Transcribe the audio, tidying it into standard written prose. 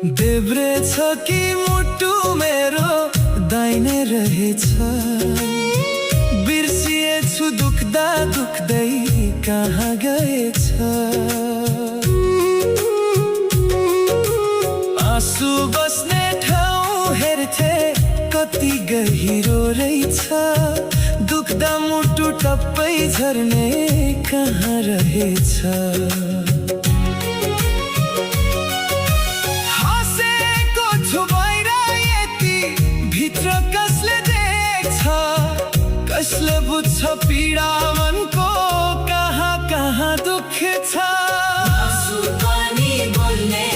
देब्रे छ कि मुटु मेरो दाहिने रहेछ, बिर्सिएछु दुख्दा दुख्दै कहाँ गएछ। आँसु बस्ने ठाउँ हेर्थे कति गहिरो रहेछ, दुख्दा मुटु टप्पै झर्ने कहाँ रहेछ। हँसेको छु बाहिर यति भित्र कसले देख्छ, कसले बुझ्छ पीडा मनको कहाँ कहाँ दुःख छ। आँसु पनि बोल्ने